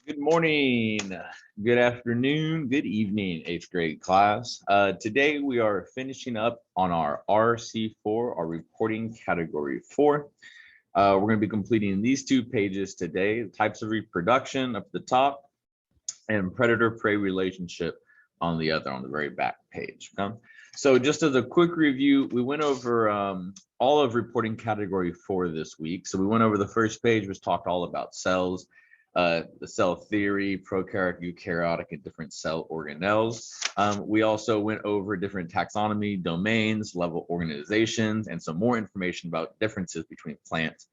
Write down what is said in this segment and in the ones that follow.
Good morning, good afternoon, good evening, eighth grade class. Today we are finishing up on our RC4, our reporting category 4. We're going to be completing these two pages today, types of reproduction up at the top and predator-prey relationship on the other, on the very back page. Okay? So just as a quick review, we went over all of reporting category 4 this week. So we went over the first page, which talked all about cells, the cell theory, prokaryotic, eukaryotic, and different cell organelles. We also went over different taxonomy, domains, level organizations, and some more information about differences between plants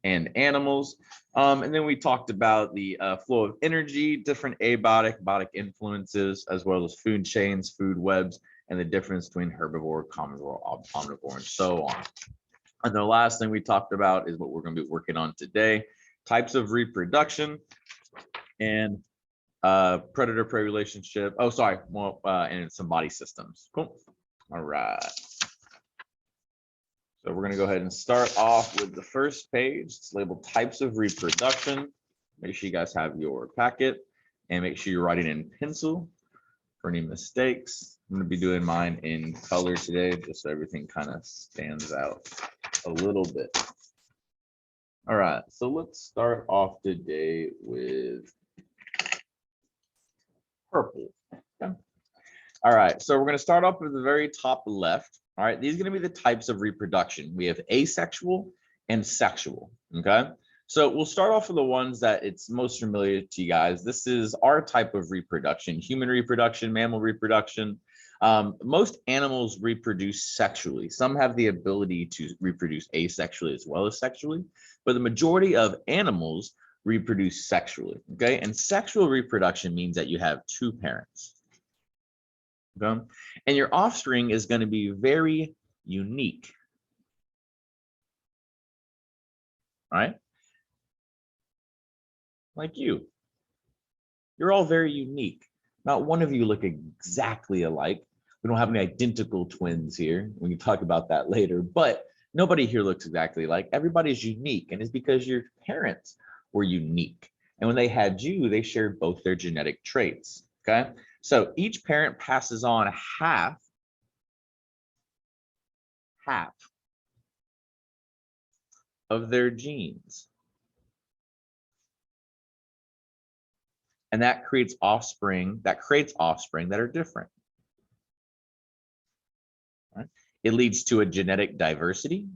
and animals. And then we talked about the flow of energy, different abiotic, biotic influences, as well as food chains, food webs, and the difference between herbivore, carnivore, omnivore, and so on. And the last thing we talked about is what we're going to be working on today, types of reproduction and predator-prey relationship. Oh, sorry, well, and some body systems. Cool. All right. So we're going to go ahead and start off with the first page. It's labeled types of reproduction. Make sure you guys have your packet and make sure you're writing in pencil for any mistakes. I'm going to be doing mine in color today, just so everything kind of stands out a little bit. All right, so let's start off today with purple. Okay. All right, so we're going to start off with the very top left. All right, these are going to be the types of reproduction. We have asexual and sexual. Okay, so we'll start off with the ones that it's most familiar to you guys. This is our type of reproduction: human reproduction, mammal reproduction. Most animals reproduce sexually. Some have the ability to reproduce asexually as well as sexually, but the majority of animals reproduce sexually. Okay, and sexual reproduction means that you have two parents. Okay? And your offspring is going to be very unique. Right? Like you. You're all very unique. Not one of you look exactly alike. We don't have any identical twins here. We can talk about that later, but nobody here looks exactly alike. Everybody's unique, and it's because your parents were unique. And when they had you, they shared both their genetic traits. Okay? So each parent passes on half of their genes. And that creates offspring that are different. Right? It leads to a genetic diversity.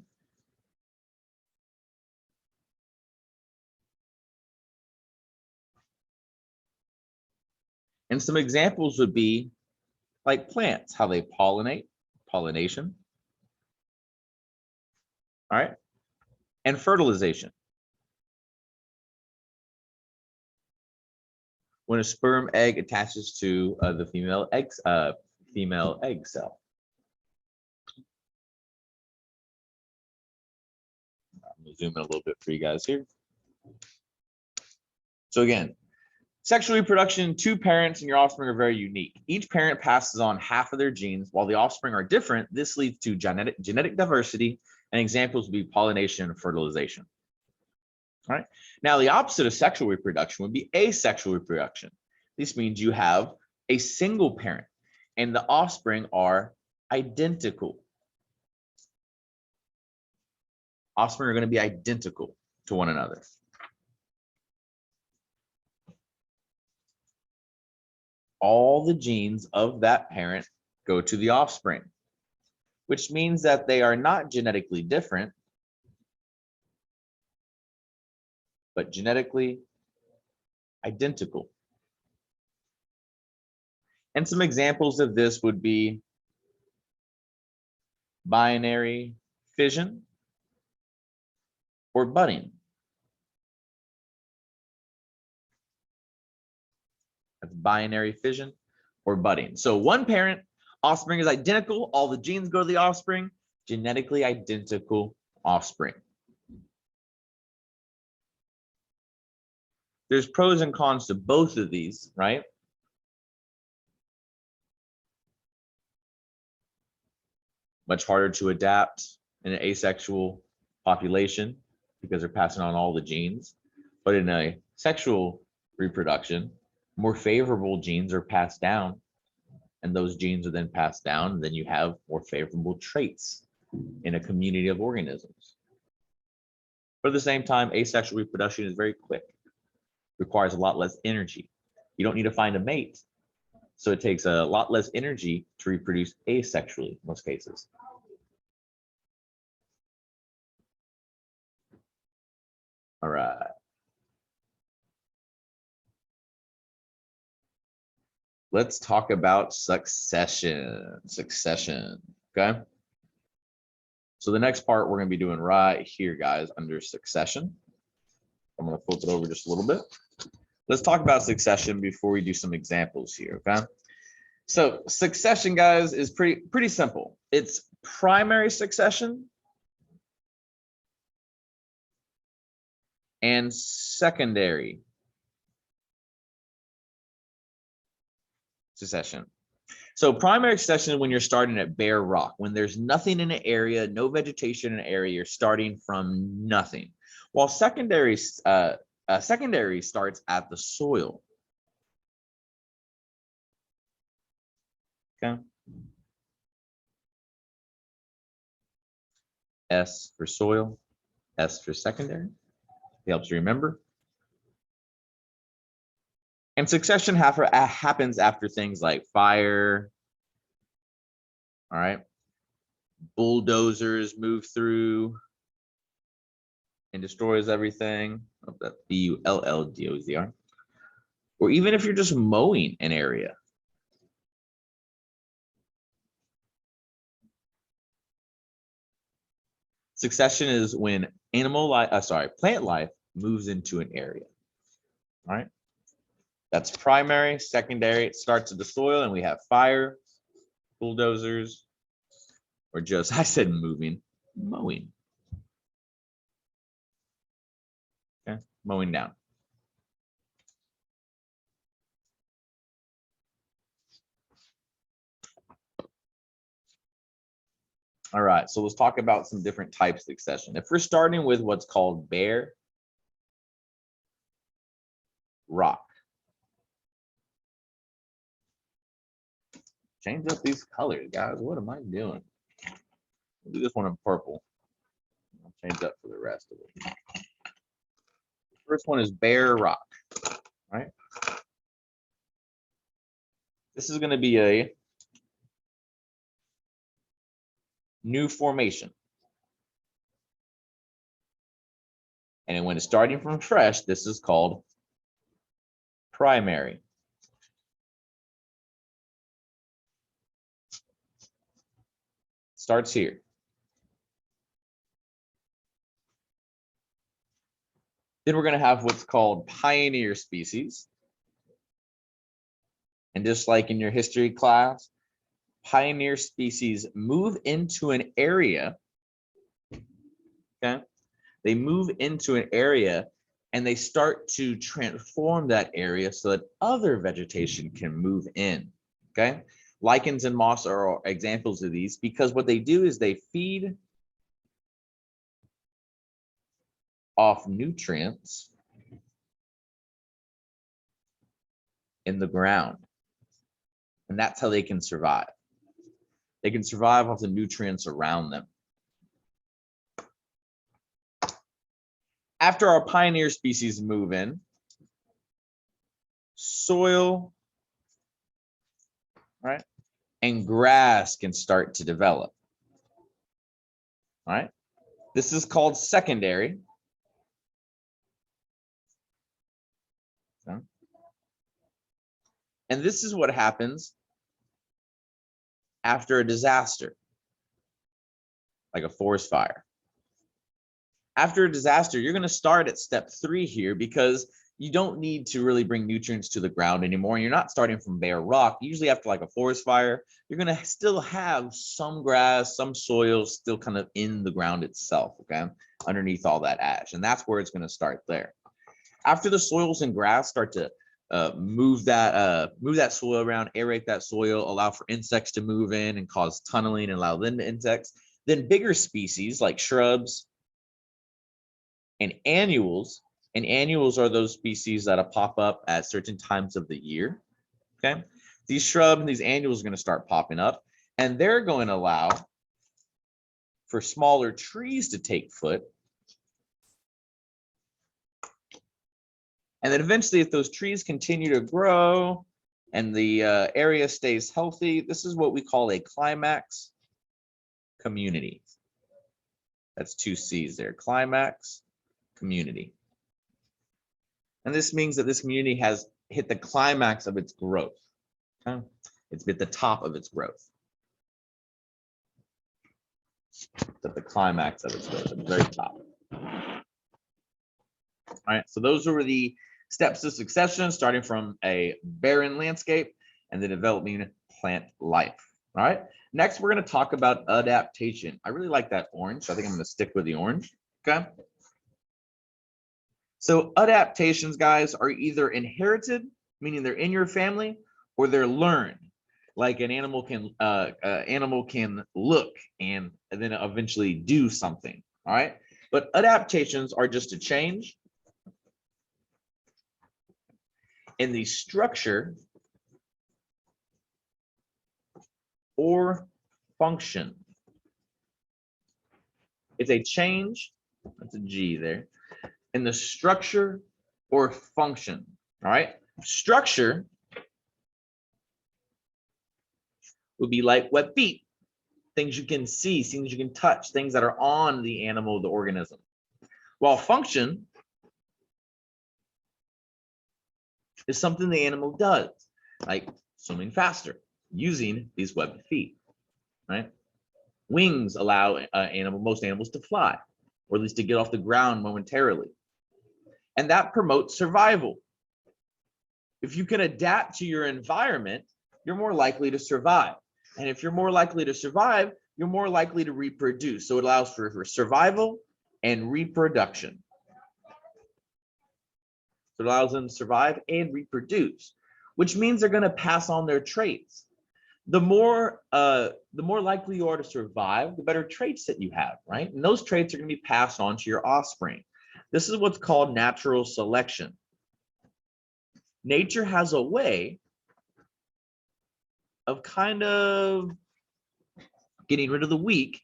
And some examples would be like plants, how they pollinate, pollination. All right. And fertilization. When a sperm egg attaches to the female egg cell. I'm gonna zoom in a little bit for you guys here. So again, sexual reproduction, two parents and your offspring are very unique. Each parent passes on half of their genes. While the offspring are different, this leads to genetic diversity, and examples would be pollination and fertilization. All right. Now, the opposite of sexual reproduction would be asexual reproduction. This means you have a single parent and the offspring are identical. Offspring are going to be identical to one another. All the genes of that parent go to the offspring, which means that they are not genetically different, but genetically identical. And some examples of this would be binary fission or budding. That's binary fission or budding. So one parent, offspring is identical, all the genes go to the offspring, genetically identical offspring. There's pros and cons to both of these, right? Much harder to adapt in an asexual population because they're passing on all the genes. But in a sexual reproduction, more favorable genes are passed down, and those genes are then passed down, and then you have more favorable traits in a community of organisms. But at the same time, asexual reproduction is very quick, requires a lot less energy. You don't need to find a mate, so it takes a lot less energy to reproduce asexually in most cases. All right. Let's talk about succession. Okay. So the next part we're going to be doing right here, guys, under succession. I'm going to flip it over just a little bit. Let's talk about succession before we do some examples here, okay? So succession, guys, is pretty simple. It's primary succession and secondary succession. So primary succession is when you're starting at bare rock, when there's nothing in an area, no vegetation in an area, you're starting from nothing. While secondary starts at the soil. Okay. S for soil, S for secondary. It helps you remember. And succession happens after things like fire. All right. Bulldozers move through and destroys everything. Oh, that BULLDOZR. Or even if you're just mowing an area. Succession is when plant life moves into an area. All right. That's primary. Secondary, it starts at the soil, and we have fire, bulldozers, or just, I said mowing. Okay, mowing down. All right, so let's talk about some different types of succession. If we're starting with what's called bare rock. Change up these colors, guys. What am I doing? I'll do this one in purple. I'll change up for the rest of it. First one is bare rock, right? This is going to be a new formation. And when it's starting from fresh, this is called primary. Starts here. Then we're going to have what's called pioneer species. And just like in your history class, pioneer species move into an area. Okay. They move into an area and they start to transform that area so that other vegetation can move in. Okay. Lichens and moss are examples of these because what they do is they feed off nutrients in the ground. And that's how they can survive. They can survive off the nutrients around them. After our pioneer species move in, soil, right, and grass can start to develop. All right. This is called secondary. And this is what happens after a disaster, like a forest fire. After a disaster, you're going to start at step 3 here because you don't need to really bring nutrients to the ground anymore. You're not starting from bare rock. Usually after like a forest fire, you're going to still have some grass, some soil still kind of in the ground itself, okay, underneath all that ash. And that's where it's going to start there. After the soils and grass start to move that soil around, aerate that soil, allow for insects to move in and cause tunneling and allow them to insects, then bigger species like shrubs and annuals And annuals are those species that pop up at certain times of the year. Okay. These shrubs and these annuals are going to start popping up, and they're going to allow for smaller trees to take foot. And then eventually, if those trees continue to grow and the area stays healthy, this is what we call a climax community. That's 2 C's there, climax community. And this means that this community has hit the climax of its growth. Okay? It's at the top of its growth. It's at the climax of its growth, at the very top. All right, so those were the steps to succession, starting from a barren landscape and the developing plant life. All right, next we're going to talk about adaptation. I really like that orange, so I think I'm going to stick with the orange. Okay. So adaptations, guys, are either inherited, meaning they're in your family, or they're learned. Like an animal can look and then eventually do something. All right, but adaptations are just a change in the structure or function. It's a change, that's a G there, in the structure or function. All right, structure would be like web feet, things you can see, things you can touch, things that are on the animal, the organism. While function is something the animal does, like swimming faster, using these webbed feet, right? Wings allow most animals to fly, or at least to get off the ground momentarily. And that promotes survival. If you can adapt to your environment, you're more likely to survive. And if you're more likely to survive, you're more likely to reproduce. So it allows for survival and reproduction. So it allows them to survive and reproduce, which means they're going to pass on their traits. The more likely you are to survive, the better traits that you have, right? And those traits are going to be passed on to your offspring. This is what's called natural selection. Nature has a way of kind of getting rid of the weak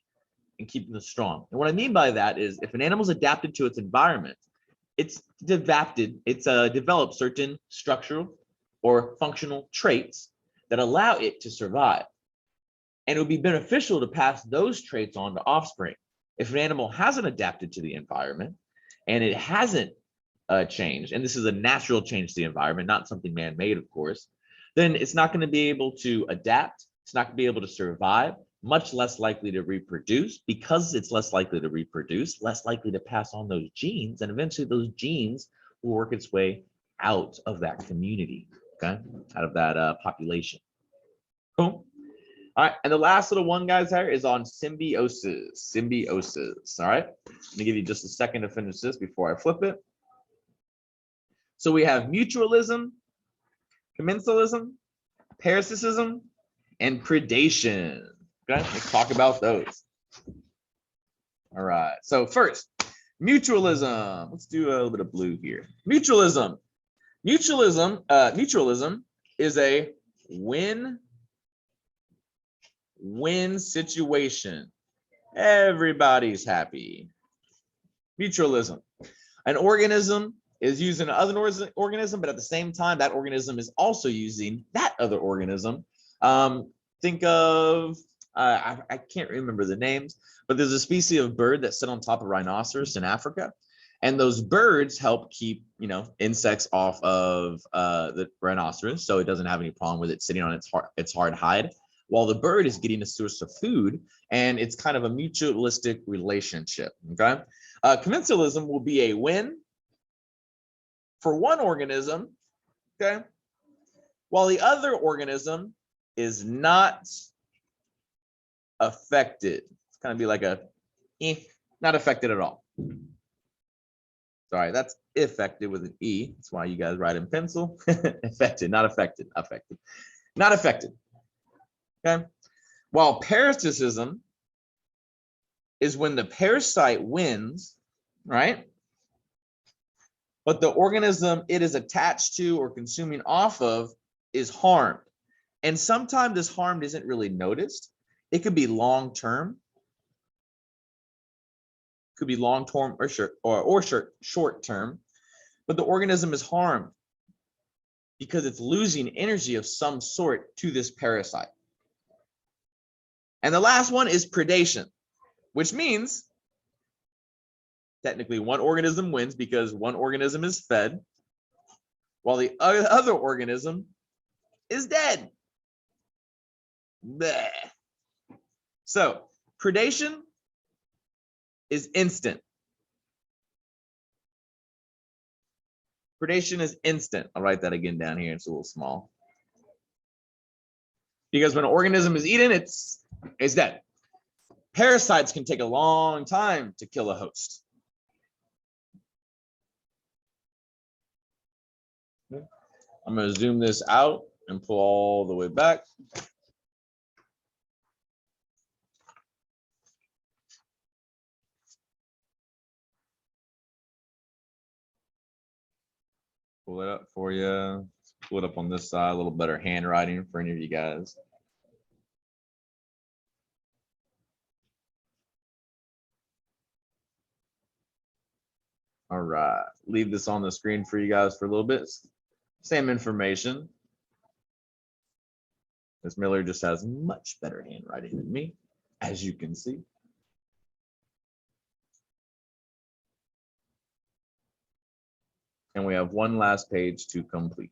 and keeping the strong. And what I mean by that is if an animal's adapted to its environment, it's developed certain structural or functional traits that allow it to survive. And it would be beneficial to pass those traits on to offspring. If an animal hasn't adapted to the environment and it hasn't changed, and this is a natural change to the environment, not something man-made, of course, then it's not going to be able to adapt. It's not going to be able to survive, much less likely to reproduce. Because it's less likely to reproduce, less likely to pass on those genes, and eventually those genes will work its way out of that community, okay, out of that population. Cool. All right, and the last little one, guys, here is on symbiosis. Symbiosis. All right, let me give you just a second to finish this before I flip it. So we have mutualism, commensalism, parasitism, and predation. Okay, let's talk about those. All right, so first, mutualism. Let's do a little bit of blue here. Mutualism. Mutualism is a win-win situation. Everybody's happy. Mutualism. An organism is using another organism, but at the same time, that organism is also using that other organism. Think of, I can't remember the names, but there's a species of bird that sit on top of rhinoceros in Africa. And those birds help keep, insects off of the rhinoceros, so it doesn't have any problem with it sitting on its hard hide, while the bird is getting a source of food, and it's kind of a mutualistic relationship, okay? Commensalism will be a win for one organism, okay, while the other organism is not affected. It's kind of be like not affected at all. Sorry, that's affected with an E. That's why you guys write in pencil. Affected, not affected. Affected, not affected. Okay. While parasitism is when the parasite wins, right? but the organism it is attached to or consuming off of is harmed. And sometimes this harm isn't really noticed. It could be long term, could be long term or short term, but the organism is harmed because it's losing energy of some sort to this parasite. And the last one is predation, which means technically one organism wins because one organism is fed while the other organism is dead. Bleh. So predation is instant. Predation is instant. I'll write that again down here. It's a little small. Because when an organism is eaten, it's dead. Parasites can take a long time to kill a host. I'm going to zoom this out and pull all the way back. Pull it up for you. Pull it up on this side, a little better handwriting for any of you guys. All right, leave this on the screen for you guys for a little bit. Same information. Ms. Miller just has much better handwriting than me, as you can see. And we have one last page to complete.